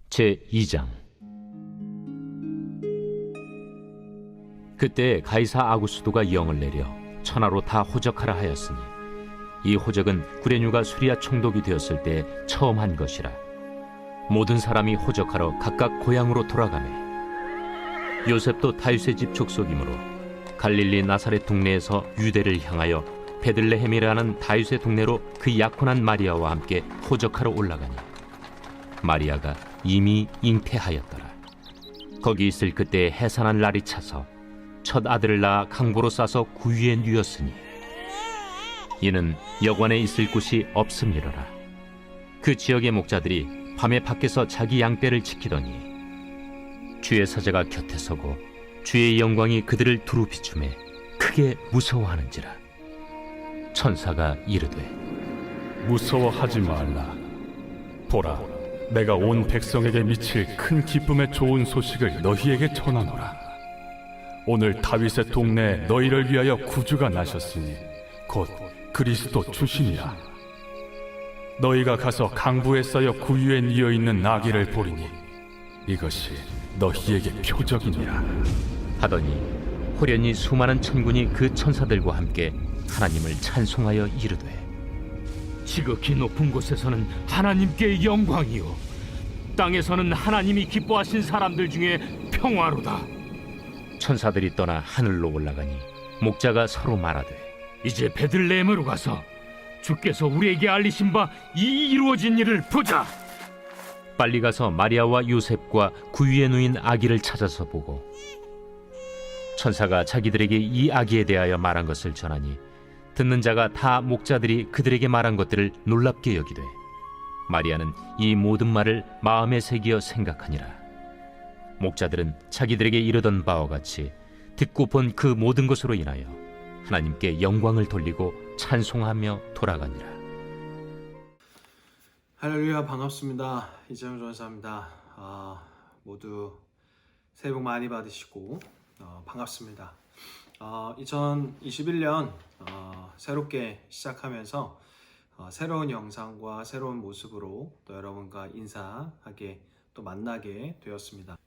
제2장. 그때 가이사 아구스도가 영을 내려 천하로 다 호적하라 하였으니 이 호적은 구레뉴가 수리아 총독이 되었을 때 처음 한 것이라. 모든 사람이 호적하러 각각 고향으로 돌아가매 요셉도 다윗의 집 족속이므로 갈릴리 나사렛 동네에서 유대를 향하여 베들레헴이라는 다윗의 동네로 그 약혼한 마리아와 함께 호적하러 올라가니 마리아가 이미 잉태하였더라. 거기 있을 그때 해산한 날이 차서 첫 아들을 낳아 강보로 싸서 구유에 누였으니 이는 여관에 있을 곳이 없음이로라. 그 지역의 목자들이 밤에 밖에서 자기 양떼를 지키더니 주의 사자가 곁에 서고 주의 영광이 그들을 두루 비추매 크게 무서워하는지라. 천사가 이르되 무서워하지 말라. 보라, 내가 온 백성에게 미칠 큰 기쁨의 좋은 소식을 너희에게 전하노라. 오늘 다윗의 동네에 너희를 위하여 구주가 나셨으니 곧 그리스도 주시니라. 너희가 가서 강부에 쌓여 구유에 뉘어 있는 나귀를 보리니 이것이 너희에게 표적이니라. 하더니 호련히 수많은 천군이 그 천사들과 함께 하나님을 찬송하여 이르되 지극히 높은 곳에서는 하나님께 영광이요 땅에서는 하나님이 기뻐하신 사람들 중에 평화로다. 천사들이 떠나 하늘로 올라가니 목자가 서로 말하되 이제 베들레헴으로 가서 주께서 우리에게 알리신 바 이 이루어진 일을 보자. 빨리 가서 마리아와 요셉과 구유에 누인 아기를 찾아서 보고 천사가 자기들에게 이 아기에 대하여 말한 것을 전하니 듣는 자가 다 목자들이 그들에게 말한 것들을 놀랍게 여기되 마리아는 이 모든 말을 마음에 새기어 생각하니라. 목자들은 자기들에게 이르던 바와 같이 듣고 본 그 모든 것으로 인하여 하나님께 영광을 돌리고 찬송하며 돌아가니라. 할렐루야, 반갑습니다. 이재용 전사입니다. 모두 새해 복 많이 받으시고 반갑습니다. 2021년 새롭게 시작하면서 새로운 영상과 새로운 모습으로 또 여러분과 인사하게 또 만나게 되었습니다.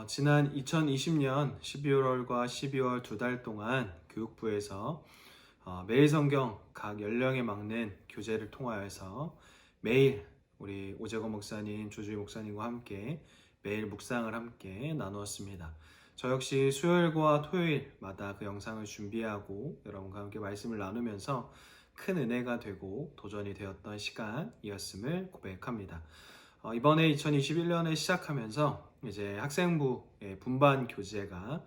지난 2020년 11월과 12월 2달 동안 교육부에서 매일 성경 각 연령에 맞는 교재를 통하여서 매일 우리 오재건 목사님, 조주희 목사님과 함께 매일 묵상을 함께 나누었습니다. 저 역시 수요일과 토요일마다 그 영상을 준비하고 여러분과 함께 말씀을 나누면서 큰 은혜가 되고 도전이 되었던 시간이었음을 고백합니다. 이번에 2021년에 시작하면서 이제 학생부의 분반 교재가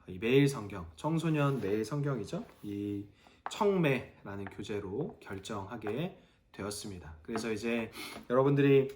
이 매일 성경, 청소년 매일 성경이죠. 이 청매라는 교재로 결정하게 되었습니다. 그래서 이제 여러분들이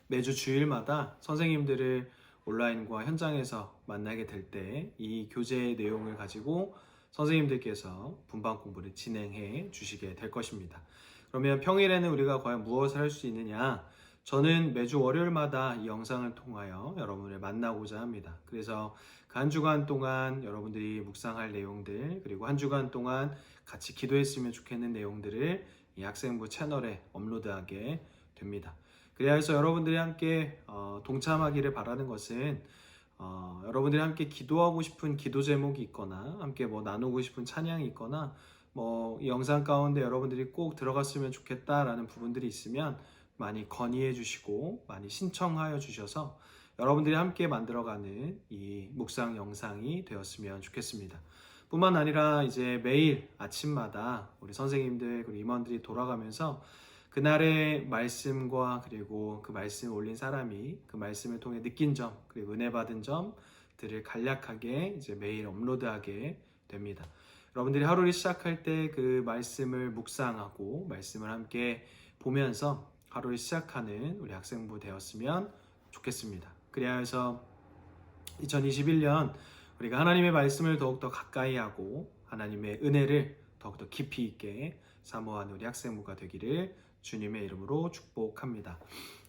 매주 주일마다 선생님들을 온라인과 현장에서 만나게 될 때 이 교재의 내용을 가지고 선생님들께서 분반 공부를 진행해 주시게 될 것입니다. 그러면 평일에는 우리가 과연 무엇을 할 수 있느냐? 저는 매주 월요일마다 이 영상을 통하여 여러분을 만나고자 합니다. 그래서 그 한 주간 동안 여러분들이 묵상할 내용들, 그리고 한 주간 동안 같이 기도했으면 좋겠는 내용들을 이 학생부 채널에 업로드하게 됩니다. 그래서 여러분들이 함께 동참하기를 바라는 것은 여러분들이 함께 기도하고 싶은 기도 제목이 있거나 함께 나누고 싶은 찬양이 있거나 이 영상 가운데 여러분들이 꼭 들어갔으면 좋겠다라는 부분들이 있으면 많이 건의해 주시고 많이 신청하여 주셔서 여러분들이 함께 만들어가는 이 묵상 영상이 되었으면 좋겠습니다. 뿐만 아니라 이제 매일 아침마다 우리 선생님들 그리고 임원들이 돌아가면서 그날의 말씀과 그리고 그 말씀을 올린 사람이 그 말씀을 통해 느낀 점 그리고 은혜 받은 점들을 간략하게 이제 매일 업로드하게 됩니다. 여러분들이 하루를 시작할 때 그 말씀을 묵상하고 말씀을 함께 보면서 하루를 시작하는 우리 학생부 되었으면 좋겠습니다. 그래야 해서 2021년 우리가 하나님의 말씀을 더욱더 가까이 하고 하나님의 은혜를 더욱더 깊이 있게 사모하는 우리 학생부가 되기를 주님의 이름으로 축복합니다.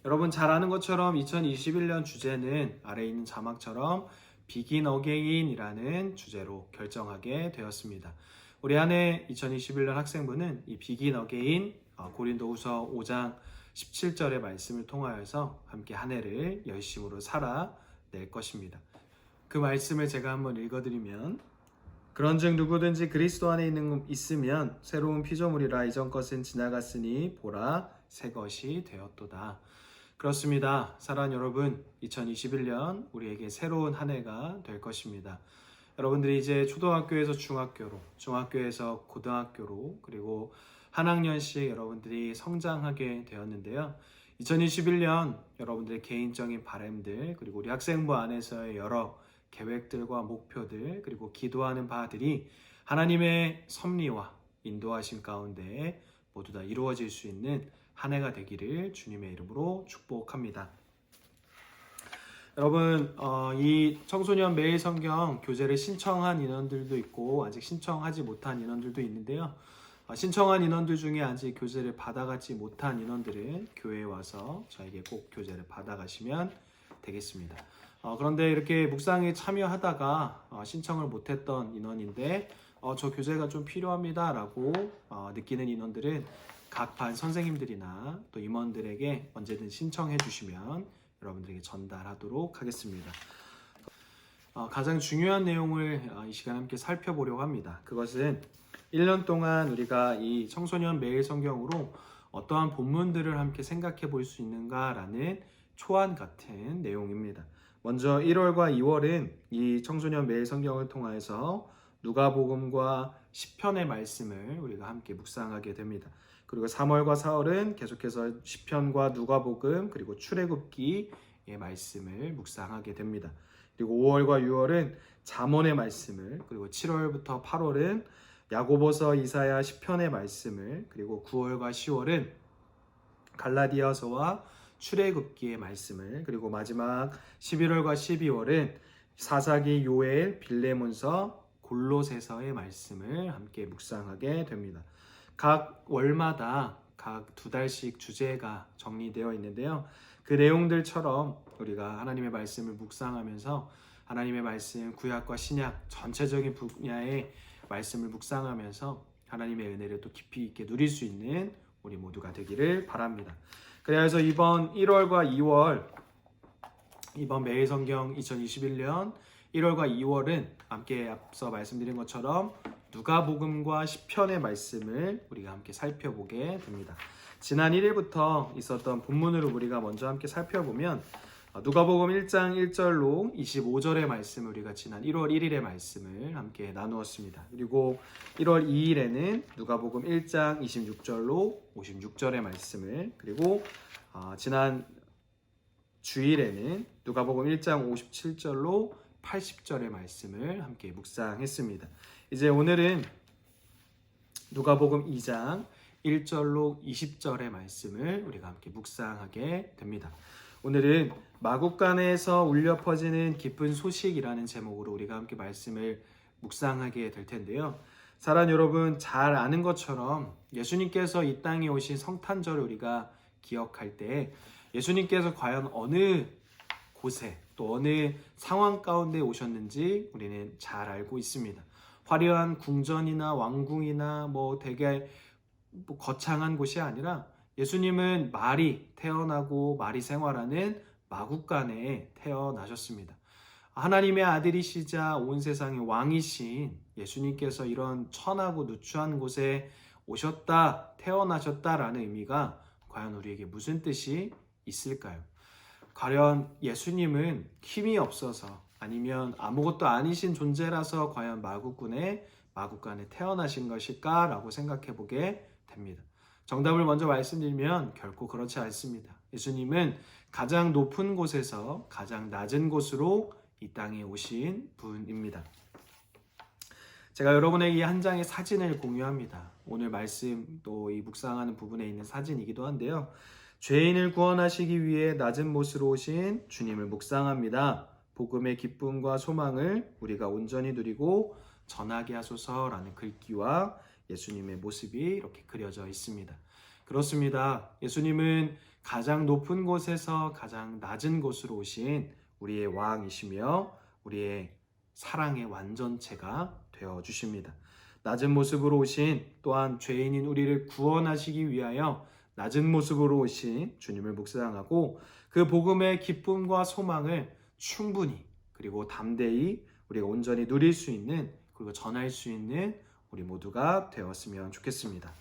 여러분 잘 아는 것처럼 2021년 주제는 아래에 있는 자막처럼 Begin Again 이라는 주제로 결정하게 되었습니다. 우리 한 해 2021년 학생부는 이 Begin Again 고린도후서 5장 17절의 말씀을 통하여서 함께 한 해를 열심으로 살아낼 것입니다. 그 말씀을 제가 한번 읽어드리면, 그런즉 누구든지 그리스도 안에 있으면 새로운 피조물이라, 이전 것은 지나갔으니 보라 새 것이 되었도다. 그렇습니다. 사랑하는 여러분, 2021년 우리에게 새로운 한 해가 될 것입니다. 여러분들이 이제 초등학교에서 중학교로, 중학교에서 고등학교로, 그리고 한 학년씩 여러분들이 성장하게 되었는데요. 2021년 여러분들의 개인적인 바람들, 그리고 우리 학생부 안에서의 여러 계획들과 목표들, 그리고 기도하는 바들이 하나님의 섭리와 인도하심 가운데 모두 다 이루어질 수 있는 한 해가 되기를 주님의 이름으로 축복합니다. 여러분, 이 청소년 매일 성경 교재를 신청한 인원들도 있고 아직 신청하지 못한 인원들도 있는데요. 신청한 인원들 중에 아직 교재를 받아가지 못한 인원들은 교회에 와서 저에게 꼭 교재를 받아가시면 되겠습니다. 그런데 이렇게 묵상에 참여하다가 신청을 못했던 인원인데 저 교재가 좀 필요합니다 라고 느끼는 인원들은 각 반 선생님들이나 또 임원들에게 언제든 신청해 주시면 여러분들에게 전달하도록 하겠습니다. 가장 중요한 내용을 이 시간 함께 살펴보려고 합니다. 그것은 1년 동안 우리가 이 청소년 매일 성경으로 어떠한 본문들을 함께 생각해 볼 수 있는가라는 초안 같은 내용입니다. 먼저 1월과 2월은 이 청소년 매일 성경을 통해서 누가복음과 시편의 말씀을 우리가 함께 묵상하게 됩니다. 그리고 3월과 4월은 계속해서 시편과 누가복음 그리고 출애굽기의 말씀을 묵상하게 됩니다. 그리고 5월과 6월은 잠언의 말씀을, 그리고 7월부터 8월은 야고보서, 이사야, 시편의 말씀을, 그리고 9월과 10월은 갈라디아서와 출애굽기의 말씀을, 그리고 마지막 11월과 12월은 사사기, 요엘, 빌레몬서, 골로새서의 말씀을 함께 묵상하게 됩니다. 각 월마다 각 2달씩 주제가 정리되어 있는데요. 그 내용들처럼 우리가 하나님의 말씀을 묵상하면서 하나님의 말씀, 구약과 신약 전체적인 분야의 말씀을 묵상하면서 하나님의 은혜를 또 깊이 있게 누릴 수 있는 우리 모두가 되기를 바랍니다. 그래서 이번 1월과 2월, 이번 매일 성경 2021년 1월과 2월은 함께 앞서 말씀드린 것처럼 누가복음과 시편의 말씀을 우리가 함께 살펴보게 됩니다. 지난 1일부터 있었던 본문으로 우리가 먼저 함께 살펴보면 누가복음 1장 1절로 25절의 말씀을 우리가 지난 1월 1일의 말씀을 함께 나누었습니다. 그리고 1월 2일에는 누가복음 1장 26절로 56절의 말씀을, 그리고 지난 주일에는 누가복음 1장 57절로 80절의 말씀을 함께 묵상했습니다. 이제 오늘은 누가복음 2장 1절로 20절의 말씀을 우리가 함께 묵상하게 됩니다. 오늘은 마국간에서 울려 퍼지는 기쁜 소식이라는 제목으로 우리가 함께 말씀을 묵상하게 될 텐데요. 사랑하는 여러분, 잘 아는 것처럼 예수님께서 이 땅에 오신 성탄절을 우리가 기억할 때 예수님께서 과연 어느 곳에 또 어느 상황 가운데 오셨는지 우리는 잘 알고 있습니다. 화려한 궁전이나 왕궁이나 되게 거창한 곳이 아니라 예수님은 말이 태어나고 말이 생활하는 마국간에 태어나셨습니다. 하나님의 아들이시자 온 세상의 왕이신 예수님께서 이런 천하고 누추한 곳에 오셨다, 태어나셨다라는 의미가 과연 우리에게 무슨 뜻이 있을까요? 과연 예수님은 힘이 없어서 아니면 아무것도 아니신 존재라서 과연 마국간에 태어나신 것일까? 라고 생각해 보게 됩니다. 정답을 먼저 말씀드리면 결코 그렇지 않습니다. 예수님은 가장 높은 곳에서 가장 낮은 곳으로 이 땅에 오신 분입니다. 제가 여러분에게 한 장의 사진을 공유합니다. 오늘 말씀 또 이 묵상하는 부분에 있는 사진이기도 한데요. 죄인을 구원하시기 위해 낮은 곳으로 오신 주님을 묵상합니다. 복음의 기쁨과 소망을 우리가 온전히 누리고 전하게 하소서라는 글귀와 예수님의 모습이 이렇게 그려져 있습니다. 그렇습니다. 예수님은 가장 높은 곳에서 가장 낮은 곳으로 오신 우리의 왕이시며 우리의 사랑의 완전체가 되어 주십니다. 낮은 모습으로 오신 또한 죄인인 우리를 구원하시기 위하여 낮은 모습으로 오신 주님을 묵상하고 그 복음의 기쁨과 소망을 충분히 그리고 담대히 우리가 온전히 누릴 수 있는 그리고 전할 수 있는 우리 모두가 되었으면 좋겠습니다.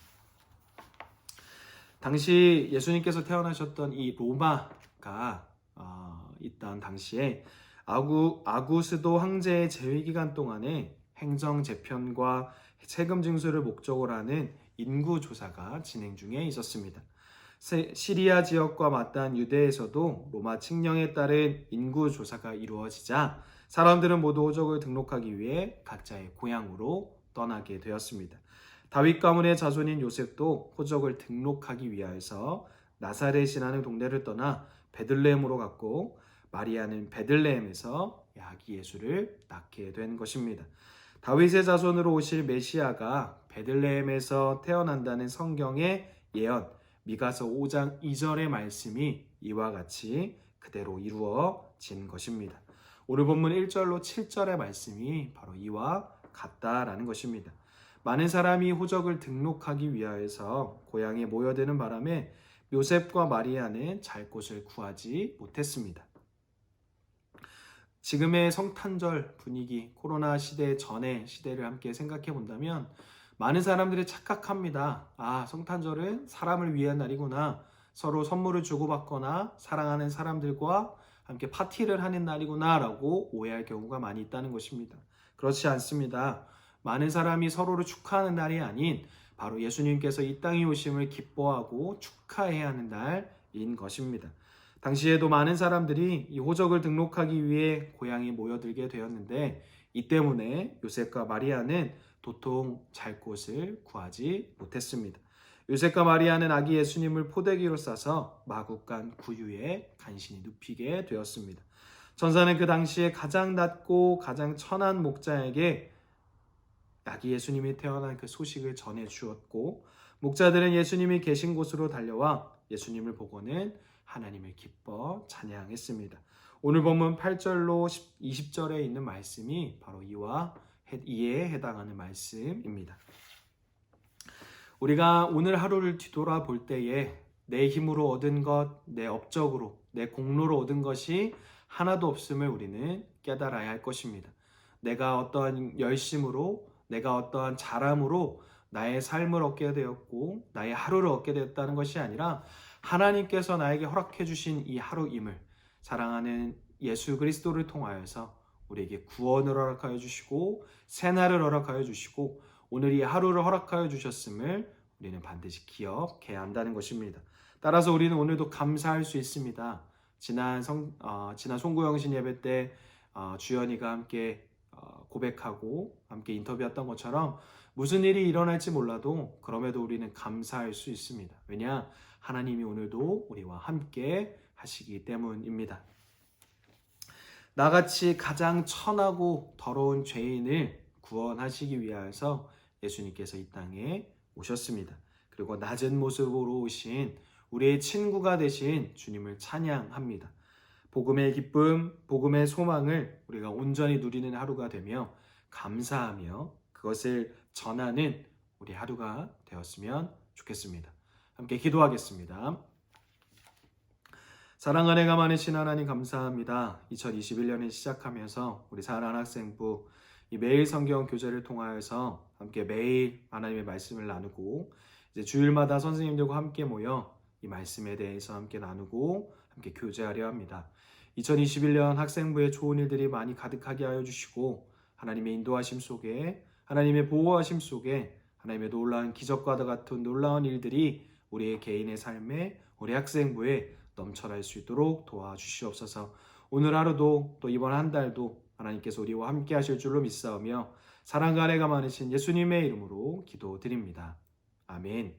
당시 예수님께서 태어나셨던 이 로마가 있던 당시에 아구스도 황제의 재위 기간 동안에 행정 재편과 세금 징수를 목적으로 하는 인구 조사가 진행 중에 있었습니다. 시리아 지역과 맞닿은 유대에서도 로마 칙령에 따른 인구 조사가 이루어지자 사람들은 모두 호적을 등록하기 위해 각자의 고향으로 떠나게 되었습니다. 다윗 가문의 자손인 요셉도 호적을 등록하기 위하여서 나사렛이라는 동네를 떠나 베들레헴으로 갔고 마리아는 베들레헴에서 아기 예수를 낳게 된 것입니다. 다윗의 자손으로 오실 메시아가 베들레헴에서 태어난다는 성경의 예언 미가서 5장 2절의 말씀이 이와 같이 그대로 이루어진 것입니다. 오늘 본문 1절로 7절의 말씀이 바로 이와 같다라는 것입니다. 많은 사람이 호적을 등록하기 위하여서 고향에 모여드는 바람에 요셉과 마리아는 잘 곳을 구하지 못했습니다. 지금의 성탄절 분위기, 코로나 시대 전의 시대를 함께 생각해 본다면 많은 사람들이 착각합니다. 성탄절은 사람을 위한 날이구나. 서로 선물을 주고받거나 사랑하는 사람들과 함께 파티를 하는 날이구나 라고 오해할 경우가 많이 있다는 것입니다. 그렇지 않습니다. 많은 사람이 서로를 축하하는 날이 아닌 바로 예수님께서 이 땅에 오심을 기뻐하고 축하해야 하는 날인 것입니다. 당시에도 많은 사람들이 이 호적을 등록하기 위해 고향에 모여들게 되었는데 이 때문에 요셉과 마리아는 도통 잘 곳을 구하지 못했습니다. 요셉과 마리아는 아기 예수님을 포대기로 싸서 마국간 구유에 간신히 눕히게 되었습니다. 천사는 그 당시에 가장 낮고 가장 천한 목자에게 아기 예수님이 태어난 그 소식을 전해 주었고 목자들은 예수님이 계신 곳으로 달려와 예수님을 보고는 하나님을 기뻐 찬양했습니다. 오늘 본문 8절로 20절에 있는 말씀이 바로 이에 해당하는 말씀입니다. 우리가 오늘 하루를 뒤돌아볼 때에 내 힘으로 얻은 것, 내 업적으로, 내 공로로 얻은 것이 하나도 없음을 우리는 깨달아야 할 것입니다. 내가 어떠한 열심으로, 내가 어떠한 잘함으로 나의 삶을 얻게 되었고 나의 하루를 얻게 되었다는 것이 아니라 하나님께서 나에게 허락해 주신 이 하루임을 사랑하는 예수 그리스도를 통하여서 우리에게 구원을 허락하여 주시고 새날을 허락하여 주시고 오늘 이 하루를 허락하여 주셨음을 우리는 반드시 기억해야 한다는 것입니다. 따라서 우리는 오늘도 감사할 수 있습니다. 지난 송구영신 예배 때 주연이가 함께 고백하고 함께 인터뷰했던 것처럼 무슨 일이 일어날지 몰라도 그럼에도 우리는 감사할 수 있습니다. 왜냐? 하나님이 오늘도 우리와 함께 하시기 때문입니다. 나같이 가장 천하고 더러운 죄인을 구원하시기 위하여서 예수님께서 이 땅에 오셨습니다. 그리고 낮은 모습으로 오신 우리의 친구가 되신 주님을 찬양합니다. 복음의 기쁨, 복음의 소망을 우리가 온전히 누리는 하루가 되며 감사하며 그것을 전하는 우리 하루가 되었으면 좋겠습니다. 함께 기도하겠습니다. 사랑 은혜가 많으신 하나님 감사합니다. 2021년을 시작하면서 우리 사랑하는 학생부 이 매일 성경 교재를 통하여서 함께 매일 하나님의 말씀을 나누고 이제 주일마다 선생님들과 함께 모여 이 말씀에 대해서 함께 나누고 함께 교제하려 합니다. 2021년 학생부에 좋은 일들이 많이 가득하게 하여 주시고 하나님의 인도하심 속에 하나님의 보호하심 속에 하나님의 놀라운 기적과 같은 놀라운 일들이 우리의 개인의 삶에 우리 학생부에 넘쳐날 수 있도록 도와주시옵소서. 오늘 하루도 또 이번 한 달도 하나님께서 우리와 함께 하실 줄로 믿사오며 사랑과 은혜가 많으신 예수님의 이름으로 기도드립니다. 아멘.